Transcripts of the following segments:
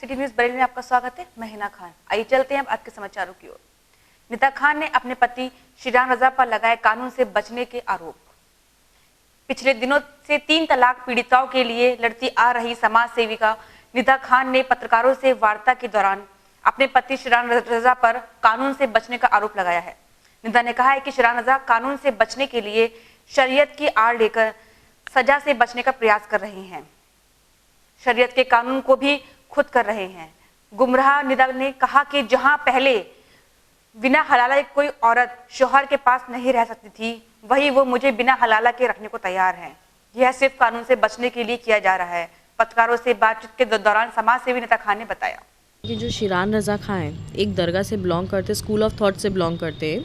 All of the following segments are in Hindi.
सिटी न्यूज बरेली में आपका स्वागत है। मैं हिना खान। आइए चलते हैं अब आज के समाचारों की ओर। निदा खान ने अपने पति शिरान रजा पर लगाए कानून से बचने के आरोप। पिछले दिनों से 3 तलाक पीड़िताओं के लिए लड़ती आ रही समाज सेविका निदा खान ने पत्रकारों से वार्ता के दौरान अपने पति शिरान रजा पर कानून से बचने का आरोप लगाया है। निदा ने कहा है कि शिरान रजा कानून से बचने के लिए शरीयत की आड़ लेकर सजा से बचने का प्रयास कर रहे हैं, शरीयत के कानून को भी खुद कर रहे हैं। गुमराह निदा ने कहा कि जहां पहले बिना हलाला कोई औरत शौहर के पास नहीं रह सकती थी, वही वो मुझे बिना हलाला के रखने को तैयार हैं। यह सिर्फ कानून से बचने के लिए किया जा रहा है। पत्रकारों से बातचीत के दौरान समाज सेवी निदा खान ने बताया कि जो शिरान रजा खान हैं एक दरगाह से बिलोंग करते, स्कूल ऑफ थॉट से बिलोंग करते हैं।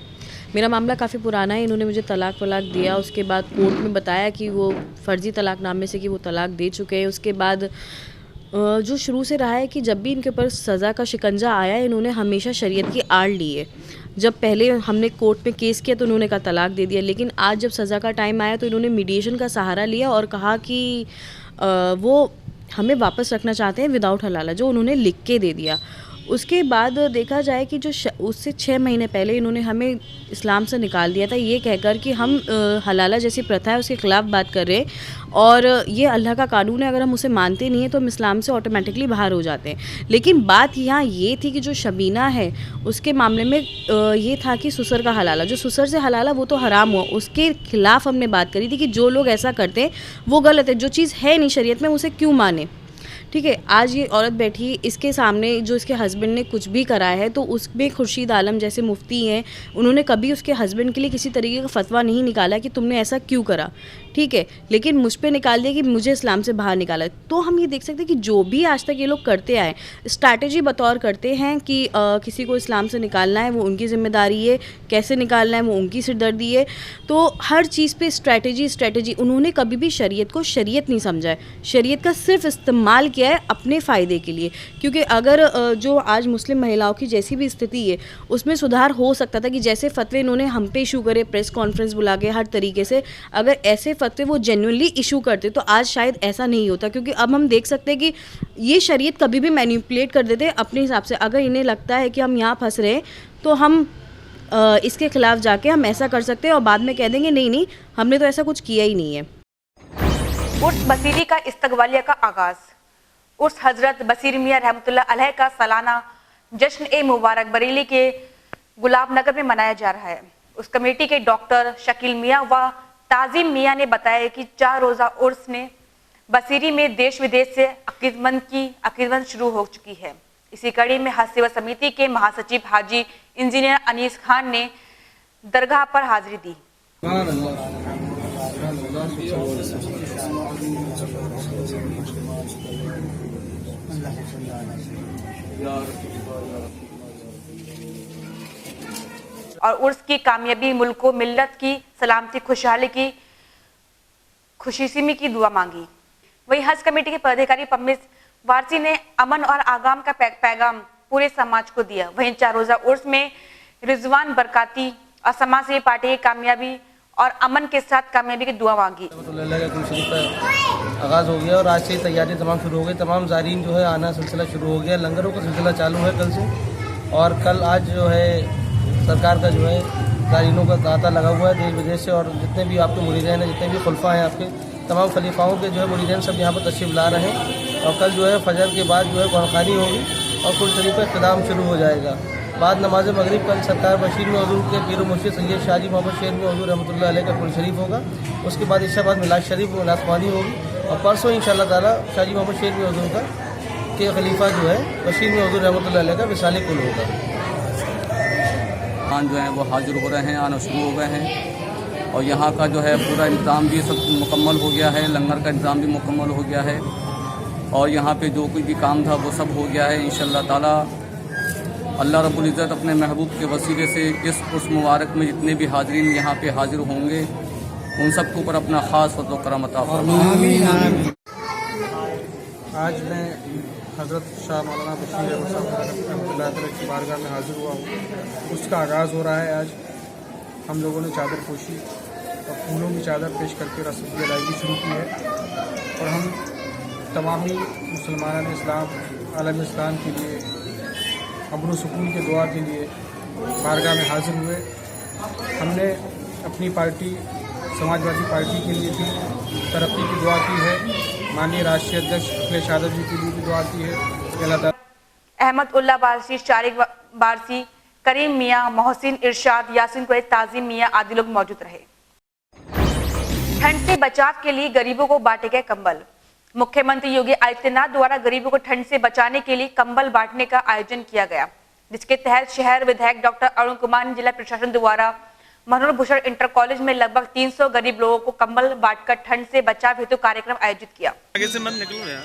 मेरा मामला काफ़ी पुराना है। इन्होंने मुझे तलाक वलाक दिया, उसके बाद कोर्ट में बताया कि वो फर्जी तलाकनामे से कि वो तलाक दे चुके हैं। उसके बाद जो शुरू से रहा है कि जब भी इनके ऊपर सज़ा का शिकंजा आया है, इन्होंने हमेशा शरीयत की आड़ ली है। जब पहले हमने कोर्ट में केस किया तो उन्होंने कहा तलाक दे दिया, लेकिन आज जब सज़ा का टाइम आया तो इन्होंने मीडिएशन का सहारा लिया और कहा कि वो हमें वापस रखना चाहते हैं विदाउट हलाला, जो उन्होंने लिख के दे दिया। उसके बाद देखा जाए कि जो उससे 6 महीने पहले इन्होंने हमें इस्लाम से निकाल दिया था, ये कहकर कि हम हलाला जैसी प्रथा है उसके ख़िलाफ़ बात कर रहे हैं और ये अल्लाह का कानून है, अगर हम उसे मानते नहीं हैं तो हम इस्लाम से ऑटोमेटिकली बाहर हो जाते हैं। लेकिन बात यहाँ ये थी कि जो शबीना है उसके मामले में ये था कि सुसर का हलाला, जो सुसर से हलाला वो तो हराम हुआ, उसके ख़िलाफ़ हमने बात करी थी कि जो लोग ऐसा करते हैं वो गलत है, जो चीज़ है नहीं शरीयत में उसे क्यों माने। ठीक है, आज ये औरत बैठी, इसके सामने जो इसके हस्बैंड ने कुछ भी करा है तो उसमें खुर्शीद आलम जैसे मुफ्ती हैं, उन्होंने कभी उसके हस्बैंड के लिए किसी तरीके का फतवा नहीं निकाला कि तुमने ऐसा क्यों करा। ठीक है, लेकिन मुझ पे निकाल दिया कि मुझे इस्लाम से बाहर निकाला। तो हम ये देख सकते हैं कि जो भी आज तक ये लोग करते आए, स्ट्रैटेजी बतौर करते हैं कि किसी को इस्लाम से निकालना है वो उनकी ज़िम्मेदारी है, कैसे निकालना है वो उनकी सिरदर्दी है। तो हर चीज़ पे स्ट्रैटेजी। उन्होंने कभी भी शरीयत को शरीयत नहीं समझा है, शरीयत का सिर्फ इस्तेमाल किया है अपने फ़ायदे के लिए। क्योंकि अगर जो आज मुस्लिम महिलाओं की जैसी भी स्थिति है उसमें सुधार हो सकता था कि जैसे फतवे इन्होंने हम पे इशू करे, प्रेस कॉन्फ्रेंस बुला के हर तरीके से, अगर ऐसे फतवे वो जेन्युइनली इशू करते तो आज शायद ऐसा नहीं होता। क्योंकि अब हम देख सकते हैं कि ये शरीयत कभी भी मैनिपुलेट कर देते अपने हिसाब से। अगर इन्हें लगता है कि हम यहाँ फंस रहे हैं तो हम इसके खिलाफ जाके हम ऐसा कर सकते हैं और बाद में कह देंगे नहीं हमने तो ऐसा कुछ किया ही नहीं है। उर्स बसीरी का इस्तकबालिया का आगाज। उर्स हजरत बसीर मियाँ रहमतुल्लाह अलैह का सालाना जश्न ए मुबारक बरेली के गुलाब नगर में मनाया जा रहा है। उस कमेटी के डॉक्टर शकील मियाँ व ताजिम मियाँ ने बताया कि 4 रोज़ा उर्स ने बसीरी में देश विदेश से अकीदमंद शुरू हो चुकी है। इसी कड़ी में हज सेवा समिति के महासचिव हाजी इंजीनियर अनीस खान ने दरगाह पर हाजिरी दी। और उर्स की कामयाबी मुल्क को मिल्लत की सलामती खुशहाली की खुशीसिमी की दुआ मांगी। वही हज कमेटी के पदाधिकारी पम्मिस वारसी ने अमन और आगाम का पैगाम पूरे समाज को दिया। वहीं 4 रोज़ा उर्स में रिजवान बरकाती और समाज सेवी पार्टी की कामयाबी और अमन के साथ कामयाबी की दुआ मांगी। आगाज़ हो गया और आज से तैयारी तमाम शुरू हो गई। तमाम ज़ायरीन जो है आना सिलसिला शुरू हो गया। लंगरों का सिलसिला चालू है कल से, और कल आज जो है सरकार का जो है ज़ायरीनों का तांता लगा हुआ है देश विदेश से। और जितने भी आपके मुरीदैन हैं, जितने भी खुलफा हैं आपके, तमाम खलीफाओं के जो है मुरीदैन सब यहाँ पर तशरीफ़ ला रहे हैं। और कल जो है फजर के बाद जो है कुरानी होगी और कुल शरीफ इक़्तिदाम शुरू हो जाएगा। बाद नमाज मगरिब कल सरकार बशीर में हुजूर के पीर मुर्शिद सैयद शाहजी मोहम्मद शेर में हुजूर रहमतुल्लाह अलैह का कुल शरीफ होगा। उसके बाद इशा बाद मिलाद शरीफ नासमानी होगी और परसों इंशाअल्लाह ताला शाहजी मोहम्मद शेर में हुजूर का के खलीफा जो है बशीर में हुजूर रहमतुल्लाह अलैह का विसाल कुल होगा। खान जो हैं वो हाजिर हो रहे हैं, आना शुरू हो गए हैं और यहाँ का जो है पूरा इंतज़ाम भी सब मुकम्मल हो गया है, लंगर का इंतज़ाम भी मुकम्मल हो गया है और यहाँ पे जो कोई भी काम था वो सब हो गया है। इंशाअल्लाह ताला अल्लाह रब्बुल इज़्ज़त अपने महबूब के वसीले से इस उस मुबारक में जितने भी हाज़रीन यहाँ पे हाजिर होंगे उन सब के ऊपर अपना ख़ास फज़ल व करम अता फरमाए। आज मैं हज़रत शाह मौलाना बशीर रहमतुल्लाह अलैह की बारगाह में हाजिर हुआ हूँ। उसका आगाज़ हो रहा है। आज हम लोगों ने चादर पोशी और फूलों की चादर पेश करके रस्म की अदायगी शुरू की है और हम तमामी मुसलमान इस्लाम आलम इस्लाम के लिए, अमन सुकून के दुआ के लिए बारगाह में हाजिर हुए। हमने अपनी पार्टी समाजवादी पार्टी के लिए भी तरक्की की दुआ की है, माननीय राष्ट्रीय अध्यक्ष अखिलेश यादव जी के लिए भी दुआ की है। अहमद उल्ला बारसी, शारिक बारसी, करीम मियाँ, मोहसिन इरशाद, यासीन कुरैश, ताजिम मियाँ आदि लोग मौजूद रहे। ठंड से बचाव के लिए गरीबों को बांटे गए कंबल। मुख्यमंत्री योगी आदित्यनाथ द्वारा गरीबों को ठंड से बचाने के लिए कंबल बांटने का आयोजन किया गया, जिसके तहत शहर विधायक डॉक्टर अरुण कुमार ने जिला प्रशासन द्वारा मनोहर भूषण इंटर कॉलेज में लगभग 300 गरीब लोगों को कंबल बांटकर ठंड से बचाव हेतु कार्यक्रम आयोजित किया। आगे से मत निकलो यार।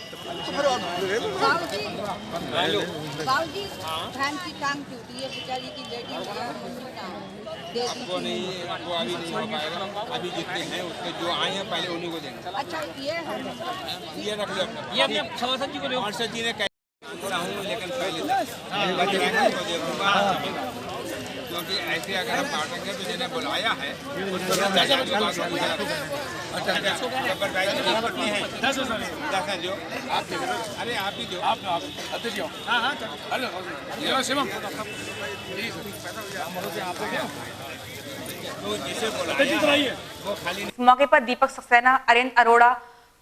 बाबूजी फैन की टांग टूटी है, बेचारी की लेडी नहीं, वो अभी नहीं हो पाएगा। अभी जितने हैं उसके जो आए हैं पहले उन्हीं को देंगे। अच्छा ये रख लो, ये अपने सभासद जी को दो। सभासद जी ने हूँ लेकिन पहले बच रहे हैं तो देखूंगा, क्योंकि ऐसे अगर हम बांटेंगे तो जिन्हें बुलाया है उसको अरे आप ही दो, इस मौके पर दीपक सक्सेना, अरविंद अरोड़ा,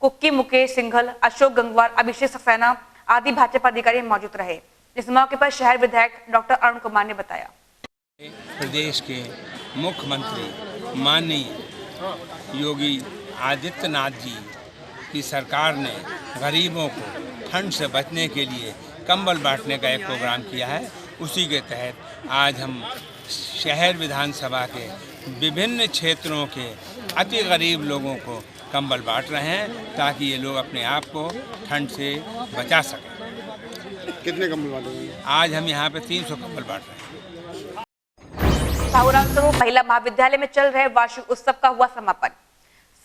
कुक्की मुकेश सिंघल, अशोक गंगवार, अभिषेक सक्सेना आदि भाजपा अधिकारी मौजूद रहे। इस मौके पर शहर विधायक डॉक्टर अरुण कुमार ने बताया, प्रदेश के मुख्यमंत्री माननीय योगी आदित्यनाथ जी की सरकार ने गरीबों को ठंड से बचने के लिए कंबल बांटने का एक प्रोग्राम किया है। उसी के तहत आज हम शहर विधानसभा के विभिन्न क्षेत्रों के अति गरीब लोगों को कंबल बांट रहे हैं, ताकि ये लोग अपने आप को ठंड से बचा सकें। कितने कंबल बांटेंगे? आज हम यहाँ पे 300 कंबल बांट रहे हैं। साहुरान स्वरूप महिला महाविद्यालय में चल रहे वार्षिक उत्सव का हुआ समापन।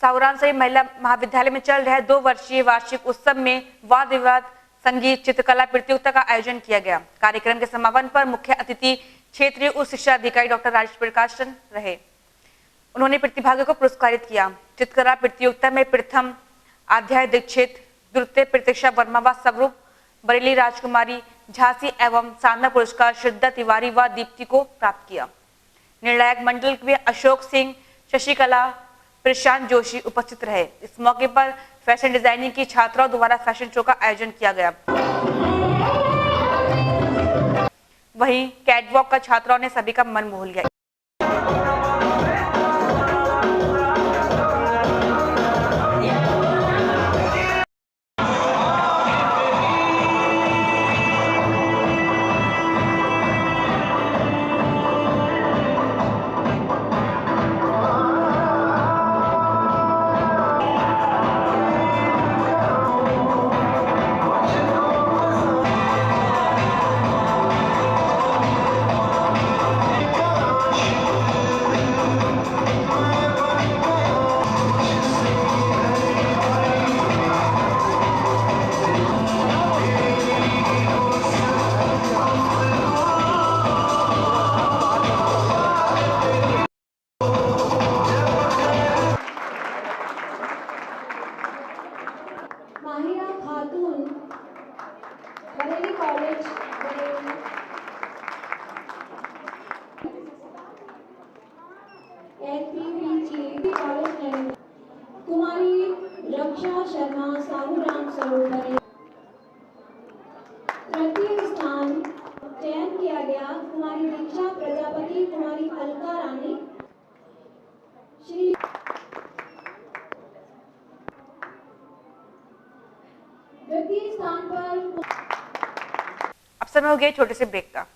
साहुरान स्वरूप महिला महाविद्यालय में चल रहे 2 वर्षीय वार्षिक उत्सव में वाद विवाद, संगीत, चित्रकला प्रतियोगिता का आयोजन किया गया। कार्यक्रम के समापन पर मुख्य अतिथि क्षेत्रीय उच्च शिक्षा अधिकारी डॉक्टर राजेश प्रकाशन रहे। उन्होंने प्रतिभागियों को पुरस्कारित किया। चित्रकला प्रतियोगिता में प्रथम आध्याय दीक्षित, द्वितीय प्रतीक्षा वर्मा व स्वरूप बरेली राजकुमारी झांसी एवं शानदार पुरस्कार श्रद्धा तिवारी व दीप्ति को प्राप्त किया। निर्णायक मंडल में अशोक सिंह, शशिकला, प्रशांत जोशी उपस्थित रहे। इस मौके पर फैशन डिजाइनिंग की छात्राओं द्वारा फैशन शो का आयोजन किया गया। वहीं कैटवॉक का छात्राओं ने सभी का मन मोह लिया। माहिरा खातून, बरेली कॉलेज, एलपीवीजी कॉलेज, कुमारी रक्षा शर्मा, साहुराम स्वरूप बरेली। तृतीय स्थान चयन किया गया कुमारी दीक्षा प्रजापति, कुमारी अलका रानी, श्री द्वितीय स्थान पर। अब समय हो गया छोटे से ब्रेक का।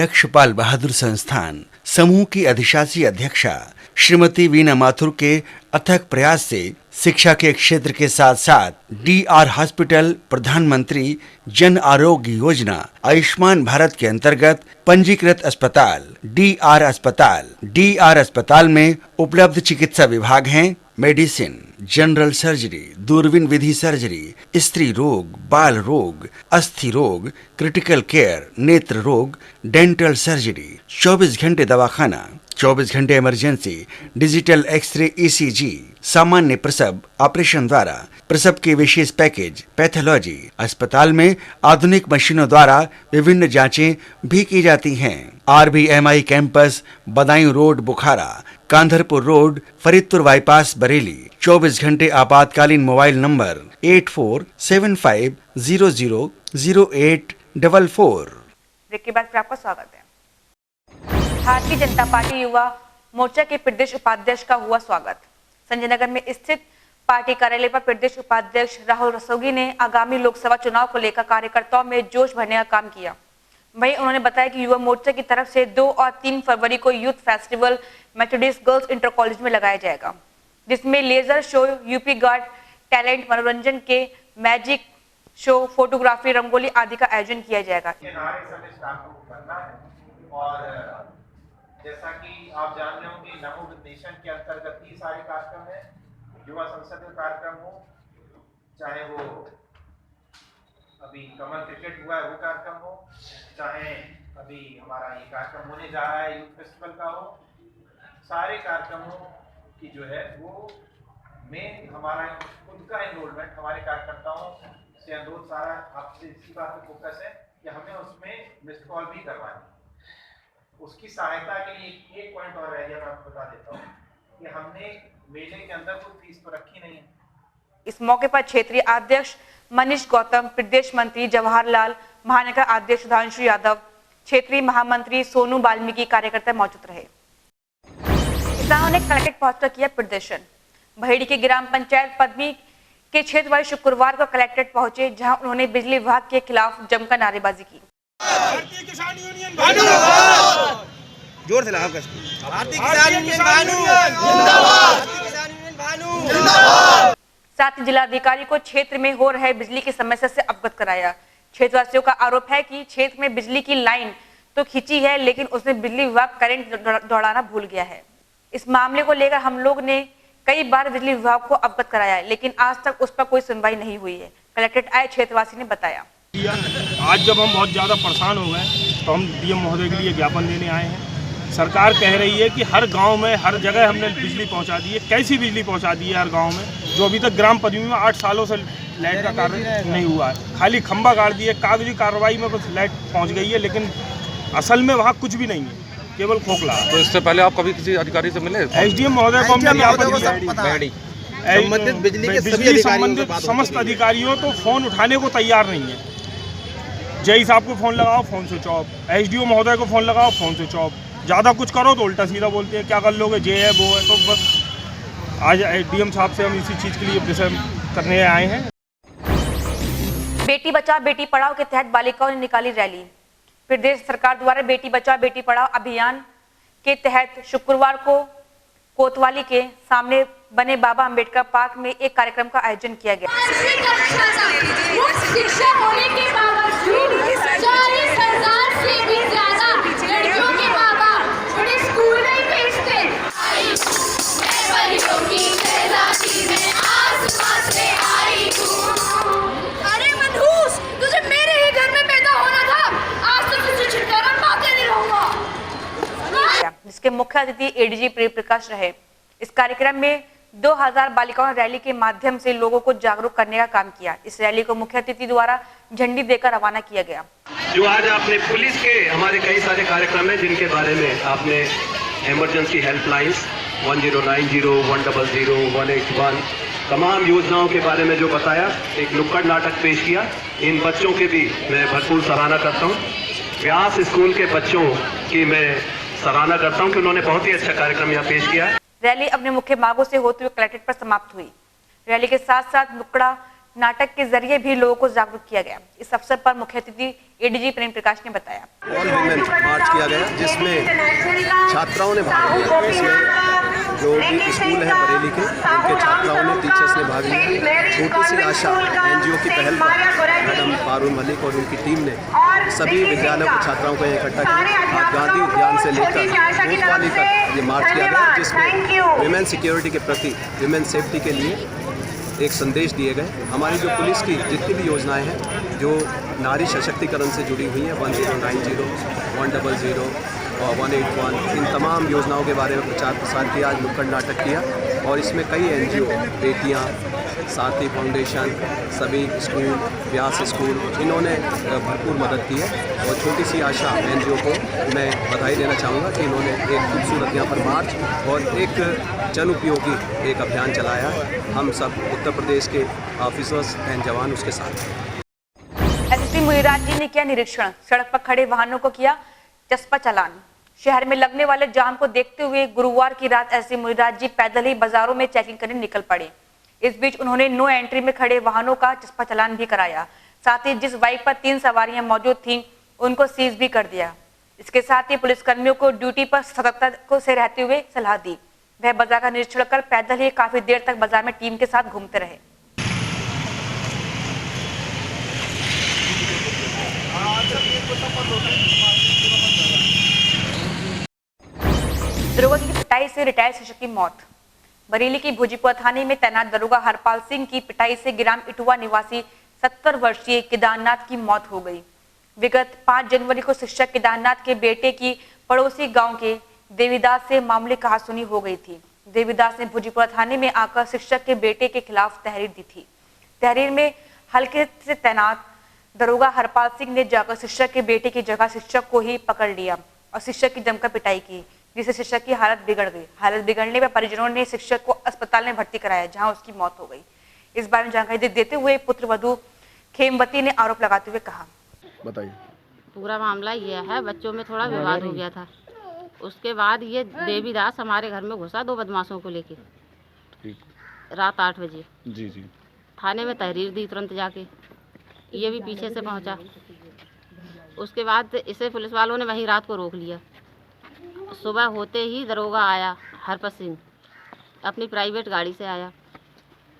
रक्षपाल बहादुर संस्थान समूह की अधिशासी अध्यक्षा श्रीमती वीना माथुर के अथक प्रयास से शिक्षा के क्षेत्र के साथ साथ DR हॉस्पिटल, प्रधानमंत्री जन आरोग्य योजना, आयुष्मान भारत के अंतर्गत पंजीकृत अस्पताल DR अस्पताल में उपलब्ध चिकित्सा विभाग हैं मेडिसिन, जनरल सर्जरी, दूरबीन विधि सर्जरी, स्त्री रोग, बाल रोग, अस्थि रोग, क्रिटिकल केयर, नेत्र रोग, डेंटल सर्जरी, 24 घंटे दवाखाना, 24 घंटे इमरजेंसी, डिजिटल एक्सरे, ECG, सामान्य प्रसव ऑपरेशन द्वारा प्रसव के विशेष पैकेज, पैथोलॉजी। अस्पताल में आधुनिक मशीनों द्वारा विभिन्न जांचें भी की जाती हैं। RBMI कैंपस, बदायूं रोड, बुखारा, कांधरपुर रोड, फरीदपुर बाईपास, बरेली। 24 घंटे आपातकालीन मोबाइल नंबर 8475000844। ब्रेक के बाद फिर आपका स्वागत है। भारतीय जनता पार्टी युवा मोर्चा के प्रदेश उपाध्यक्ष का हुआ स्वागत। संजय नगर में स्थित पार्टी कार्यालय पर प्रदेश उपाध्यक्ष राहुल रस्तोगी ने आगामी लोकसभा चुनाव को लेकर कार्यकर्ताओं में जोश भरने का काम किया। वहीं उन्होंने बताया कि युवा मोर्चा की तरफ से 2 और 3 फरवरी को youth festival Methodist girls inter college में लगाया जाएगा, जिसमें laser show, UP guard talent, मनोरंजन के मैजिक शो, फोटोग्राफी, रंगोली आदि का आयोजन किया जाएगा। और जैसा कि आप जान रहे होंगे, नमो नेशन के अंतर्गत ही सारे कार्यक्रम है। युवा संसद का कार्यक्रम हो, चाहे वो अभी कमल क्रिकेट हुआ है वो कार्यक्रम हो, चाहे अभी हमारा ये कार्यक्रम होने जा रहा है यूथ फेस्टिवल का हो, सारे कार्यक्रमों की जो है वो में हमारा खुद का एनरोलमेंट हमारे कार्यकर्ताओं से अनुरोध सारा आपसे इसी बात पे फोकस है कि हमें उसमें मिस्ड कॉल भी करवानी। उसकी सहायता के लिए एक पॉइंट और रह गया, मैं आपको बता देता हूँ कि हमने मेले के अंदर कोई फीस तो रखी नहीं है। इस मौके पर क्षेत्रीय अध्यक्ष मनीष गौतम, प्रदेश मंत्री जवाहरलाल, महानगर अध्यक्ष सुधांशु यादव, क्षेत्रीय महामंत्री सोनू वाल्मीकि कार्यकर्ता मौजूद रहे। किसानों ने कलेक्ट्रेट पहुंचकर किया प्रदर्शन। बहेड़ी के ग्राम पंचायत पद्मी के क्षेत्रवासी शुक्रवार को कलेक्ट्रेट पहुंचे, जहां उन्होंने बिजली विभाग के खिलाफ जमकर नारेबाजी की। भारतीय किसान यूनियन जोर से लगाओ। भारतीय किसान यूनियन जिंदाबाद। साथ ही जिलाधिकारी को क्षेत्र में हो रहे बिजली की समस्या से अवगत कराया। क्षेत्रवासियों का आरोप है कि क्षेत्र में बिजली की लाइन तो खींची है, लेकिन उसने बिजली विभाग करंट दौड़ाना भूल गया है। इस मामले को लेकर हम लोग ने कई बार बिजली विभाग को अवगत कराया है, लेकिन आज तक उस पर कोई सुनवाई नहीं हुई है। कलेक्ट्रेट आए क्षेत्रवासी ने बताया। आज जब हम बहुत ज़्यादा परेशान हो गए तो हम DM महोदय के लिए ज्ञापन देने आए हैं। सरकार कह रही है कि हर गांव में, हर जगह हमने बिजली पहुंचा दी है। कैसी बिजली पहुंचा दी है हर गांव में, जो अभी तक ग्राम पद्मी में 8 सालों से लाइट का कार्य नहीं हुआ है। खाली खंभा गाड़ दिए, कागजी कार्रवाई में बस लाइट पहुंच गई है, लेकिन असल में वहाँ कुछ भी नहीं है, केवल खोखला। तो इससे पहले आप कभी किसी अधिकारी से मिले? SDM महोदय को हमने ज्ञापन दिया, संबंधित बिजली संबंधित समस्त अधिकारियों तो फोन उठाने को तैयार नहीं है। जय साहब को फोन लगाओ, फोन स्विच ऑफ। SDO महोदय को फोन लगाओ, फोन स्विच ऑफ। ज़्यादा कुछ करो तो उल्टा सीधा बोलते हैं, क्या कर लोगे, जे है वो है। तो बस आज DM साहब से हम इसी चीज़ के लिए विषय करने आए हैं। बेटी बचाओ बेटी पढ़ाओ के तहत बालिकाओं ने निकाली रैली। प्रदेश सरकार द्वारा बेटी बचाओ बेटी पढ़ाओ अभियान के तहत शुक्रवार को कोतवाली के सामने बने बाबा अंबेडकर पार्क में एक कार्यक्रम का आयोजन किया गया। शिक्षा होने के बावजूद 40,000 से भी ज्यादा लड़कियों के माँ बाप उन्हें स्कूल नहीं भेजते। अरे मनहूस, तुझे मेरे ही घर में पैदा होना था, आज तो तुझे छुटकारा पाके नहीं रहूंगा। जिसके मुख्य अतिथि ADG प्रिय प्रकाश रहे। इस कार्यक्रम में 2000 बालिकाओं ने रैली के माध्यम से लोगों को जागरूक करने का काम किया। इस रैली को मुख्य अतिथि द्वारा झंडी देकर रवाना किया गया। जो आज आपने पुलिस के हमारे कई सारे कार्यक्रम है, जिनके बारे में आपने इमरजेंसी हेल्पलाइंस 1090, 100, 181 तमाम योजनाओं के बारे में जो बताया, एक नुक्कड़ नाटक पेश किया। इन बच्चों के भी मैं भरपूर सराहना करता हूँ। व्यास स्कूल के बच्चों की मैं सराहना करता हूँ कि उन्होंने बहुत ही अच्छा कार्यक्रम यहाँ पेश किया। रैली अपने मुख्य मार्गों से होते हुए कलेक्ट्रेट पर समाप्त हुई। रैली के साथ साथ नुक्कड़ा नाटक के जरिए भी लोगों को जागरूक किया गया। इस अवसर पर मुख्य अतिथि एडीजी प्रेम प्रकाश ने बताया। ऑल वुमेन मार्च किया गया जिसमें छात्राओं ने भाग लिया। इसमें जो भी स्कूल है बरेली के उनके छात्राओं ने, टीचर्स ने भाग लिया। छोटी सी आशा एनजीओ की पहल पर मैडम पारुल मलिक और उनकी टीम ने सभी विद्यालयों के छात्राओं को इकट्ठा किया। आज गांधी उद्यान से लेकर कोतवाली तक ये मार्च किया गया जिसमें विमेन सिक्योरिटी के प्रति, विमेन सेफ्टी के लिए एक संदेश दिए गए। हमारी जो पुलिस की जितनी भी योजनाएं हैं जो नारी सशक्तिकरण से जुड़ी हुई हैं, 1090, 100 और 181, इन तमाम योजनाओं के बारे में प्रचार प्रसार किया। आज नुक्कड़ नाटक किया और इसमें कई एनजीओ, बेटियां, साथी फाउंडेशन, सभी स्कूल, व्यास स्कूल, इन्होंने भरपूर मदद की है। और छोटी सी आशा एनजीओ को मैं बधाई देना चाहूँगा कि इन्होंने एक खूबसूरत यहाँ पर मार्च और एक जन उपयोगी एक अभियान चलाया। हम सब उत्तर प्रदेश के ऑफिसर्स एंड जवान उसके साथ हैं। एसपी मुनिराज जी ने किया निरीक्षण, सड़क पर खड़े वाहनों को किया चस्पा चालान। शहर में लगने वाले जाम को देखते हुए गुरुवार की रात एसपी मुनिराज जी पैदल ही बाजारों में चेकिंग करने निकल पड़े। इस बीच उन्होंने नो एंट्री में खड़े वाहनों का चस्पा चालान भी कराया। साथ ही जिस बाइक पर 3 सवारियां मौजूद थीं उनको सीज भी कर दिया। इसके साथ ही पुलिसकर्मियों को ड्यूटी पर सतर्कता से रहते हुए सलाह दी। वह बाजार का निरीक्षण कर पैदल ही काफी देर तक बाजार में टीम के साथ घूमते रहे। दरोगा की पिटाई से रिटायर्ड शिक्षक की मौत। बरेली की भोजीपुरा थाने में तैनात दरोगा हरपाल सिंह की पिटाई से ग्राम इटुआ निवासी 70 वर्षीय केदारनाथ की मौत हो गई। विगत 5 जनवरी को शिक्षक केदारनाथ के बेटे की पड़ोसी गांव के देवीदास से मामले कहासुनी हो गई थी। देवीदास ने भोजीपुरा थाने में आकर शिक्षक के बेटे के खिलाफ तहरीर दी थी। तहरीर में हल्के से तैनात दरोगा हरपाल सिंह ने जाकर शिक्षक के बेटे की जगह शिक्षक को ही पकड़ लिया और शिक्षक की जमकर पिटाई की, जिससे शिक्षक की हालत बिगड़ गई। हालत बिगड़ने पर परिजनों ने शिक्षक को अस्पताल में भर्ती कराया, जहां उसकी मौत हो गई। इस बारे में जानकारी देते हुए पुत्र वधू खेमवती ने आरोप लगाते हुए कहा, बताइए। पूरा मामला ये है, बच्चों में थोड़ा विवाद हो गया था। उसके बाद ये देवीदास हमारे घर में घुसा 2 बदमाशों को लेके रात 8 बजे। जी जी। थाने में तहरीर दी तुरंत जाके, ये भी पीछे से पहुंचा। उसके बाद इसे पुलिस वालों ने वहीं रात को रोक लिया। सुबह होते ही दरोगा आया, हरपत सिंह अपनी प्राइवेट गाड़ी से आया।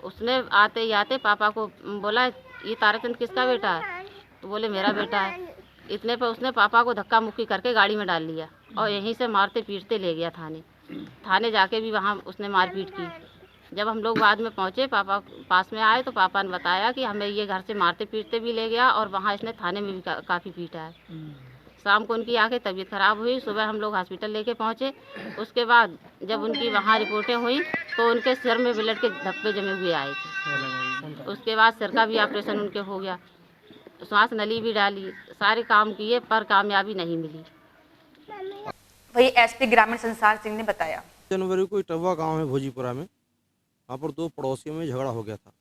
उसने आते ही आते पापा को बोला, ये ताराचंद किसका बेटा है? तो बोले मेरा बेटा है। इतने पर उसने पापा को धक्का मुक्की करके गाड़ी में डाल लिया और यहीं से मारते पीटते ले गया थाने जाके भी वहाँ उसने मारपीट की। जब हम लोग बाद में पहुँचे, पापा पास में आए तो पापा ने बताया कि हमें ये घर से मारते पीटते भी ले गया और वहाँ इसने थाने में भी काफ़ी पीटा है। शाम को उनकी आके तबीयत ख़राब हुई, सुबह हम लोग हॉस्पिटल लेके पहुँचे। उसके बाद जब उनकी वहाँ रिपोर्टें हुई तो उनके सिर में ब्लड के धब्बे जमे हुए आए थे। उसके बाद सिर का भी ऑपरेशन उनके हो गया, सांस नली भी डाली, सारे काम किए पर कामयाबी नहीं मिली। वही एसपी ग्रामीण संसार सिंह ने बताया, जनवरी को इटवा गांव है भोजीपुरा में, वहाँ पर 2 पड़ोसियों में झगड़ा हो गया था।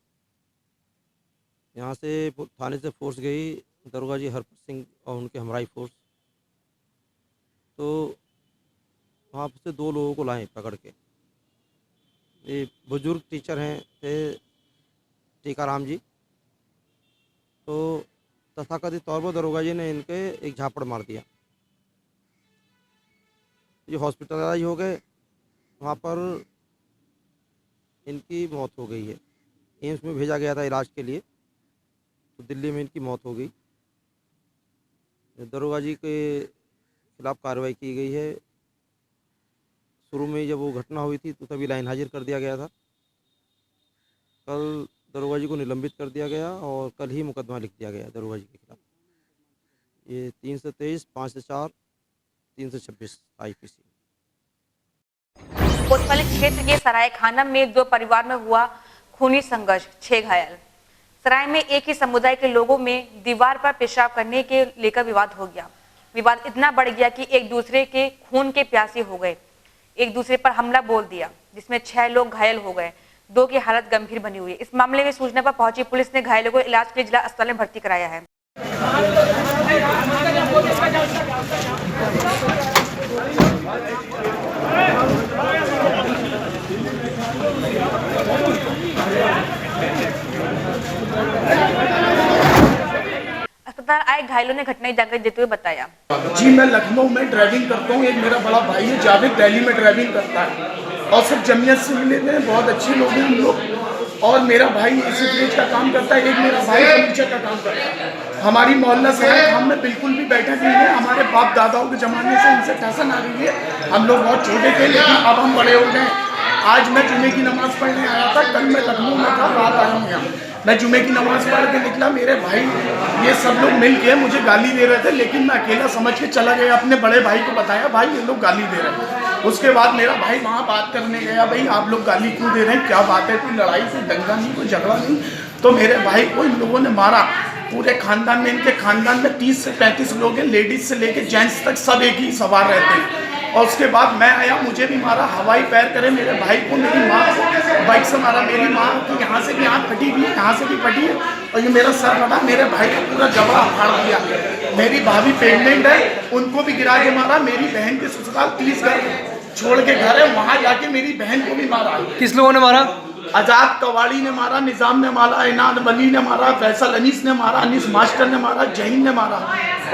यहाँ से थाने से फोर्स गई, दरोगा जी हरपत सिंह और उनके हमराई फोर्स, तो वहाँ से 2 लोगों को लाए पकड़ के। ये बुजुर्ग टीचर हैं थे टीकाराम जी, तो तथाकथित तौर पर दरोगा जी ने इनके एक झापड़ मार दिया। ये हॉस्पिटलाइज हो गए, वहाँ पर इनकी मौत हो गई है। एम्स में भेजा गया था इलाज के लिए, तो दिल्ली में इनकी मौत हो गई। दरोगा जी के खिलाफ कार्रवाई की गई है। शुरू में जब वो घटना हुई थी तो तभी लाइन हाजिर कर दिया गया था। कल दरोगा जी को निलंबित कर दिया गया और कल ही मुकदमा लिख दिया गया दरोगा जी के खिलाफ। ये 323, 504, 326 IPC। कोतवाली क्षेत्र के सराय खानम में 2 परिवार में हुआ खूनी संघर्ष, 6 घायल। सराय में एक ही समुदाय के लोगों में दीवार पर पेशाब करने के लेकर विवाद हो गया। विवाद इतना बढ़ गया कि एक दूसरे के खून के प्यासे हो गए, एक दूसरे पर हमला बोल दिया, जिसमें 6 लोग घायल हो गए, 2 की हालत गंभीर बनी हुई है। इस मामले में सूचना पर पहुंची पुलिस ने घायलों को इलाज के लिए जिला अस्पताल में भर्ती कराया है। आए घायलों ने घटना की जानकारी देते हुए बताया। जी मैं लखनऊ में ड्राइविंग करता हूँ। एक मेरा बड़ा भाई है जावेद, दिल्ली में ड्राइविंग करता है और सब जमीयत से मिले थे, बहुत अच्छे लोग हैं हम लोग। और मेरा भाई इसी ब्रिज का काम करता है, एक मेरा भाई फर्नीचर का काम करता है। हमारी मोहल्ला सराय खाम में बिल्कुल भी बैठक नहीं है। हमारे बाप दादाओं के ज़माने से इनसे ठहसन आ रही है। हम लोग बहुत छोटे थे लेकिन अब हम बड़े हो गए। आज मैं जुमे की नमाज़ पढ़ने आया था, कल मैं लखनऊ में था, रात आया हूँ यहाँ। मैं जुमे की नमाज़ पढ़ के निकला, मेरे भाई ये सब लोग मिल के मुझे गाली दे रहे थे, लेकिन मैं अकेला समझ के चला गया। अपने बड़े भाई को बताया, भाई ये लोग गाली दे रहे हैं। उसके बाद मेरा भाई वहाँ बात करने गया, भाई आप लोग गाली क्यों दे रहे हैं, क्या बात है, कोई लड़ाई कोई दंगा नहीं, कोई झगड़ा नहीं। तो मेरे भाई को इन लोगों ने मारा। पूरे खानदान में, इनके खानदान में 30 से 35 लोग हैं, लेडीज से लेके जेंट्स तक सब एक ही सवार रहते हैं। और उसके बाद मैं आया, मुझे भी मारा, हवाई पैर करे मेरे भाई को, मेरी माँ को बाइक से मारा। मेरी माँ की यहाँ से भी हाथ फटी हुई है, यहाँ से भी फटी है और ये मेरा सर फटा। मेरे भाई को पूरा जबड़ा फाड़ दिया। मेरी भाभी प्रेगनेंट है, उनको भी गिरा के मारा। मेरी बहन के ससुराल 30 घर छोड़ के घर है, वहाँ जाके मेरी बहन को भी मारा। किस लोगों ने मारा? आजाद कवाड़ी ने मारा, निजाम ने मारा, इनाद वली ने मारा, फैसल अनीस ने मारा, अनीस मास्टर ने मारा, जहीन ने मारा।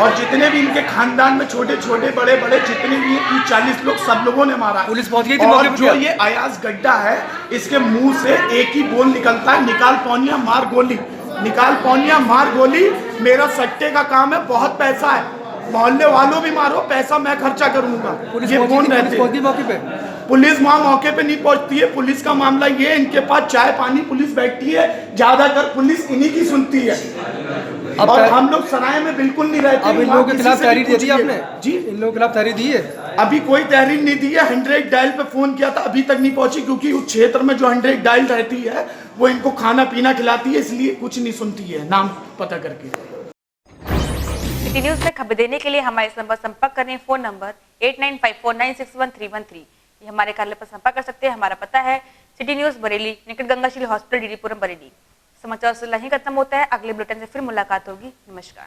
और जितने भी इनके खानदान में छोटे छोटे बड़े बड़े जितने भी 30-40 लोग, सब लोगों ने मारा। पुलिस पहुंच गई थी और मौके पे? जो ये अयाज गड्ढा है, इसके मुंह से एक ही बोल निकलता है, निकाल पौनिया मार गोली, निकाल पौनिया मार गोली। मेरा सट्टे का काम है, बहुत पैसा है, मोहल्ले वालों भी मारो, पैसा मैं खर्चा करूंगा। ये कौन रहते हैं मौके पे? पुलिस वहाँ मौके पे नहीं पहुँचती है। पुलिस का मामला ये, इनके पास चाय पानी पुलिस बैठती है, ज्यादातर पुलिस इन्हीं की सुनती है। और हम लोग सराय में बिल्कुल नहीं रहते। अब इन लोगों के खिलाफ तहरीर दे दी आपने? जी, इन लोगों के खिलाफ तहरीर दी है? अभी कोई तहरीर नहीं दी है। 100 डायल पे फोन किया था, अभी तक नहीं पहुंची, क्योंकि उस क्षेत्र में जो 100 डायल रहती है वो इनको खाना पीना खिलाती है, इसलिए कुछ नहीं सुनती है नाम पता करके। सिटी न्यूज में खबर देने के लिए हमारे नंबर संपर्क करें। Phone number 8954961313। ये हमारे कार्यालय पर संपर्क कर सकते हैं। हमारा पता है सिटी न्यूज बरेली, निकट गंगाशील हॉस्पिटल, डीडीपुरम, बरेली। समाचार से यहीं खत्म होता है। अगले बुलेटिन से फिर मुलाकात होगी। नमस्कार।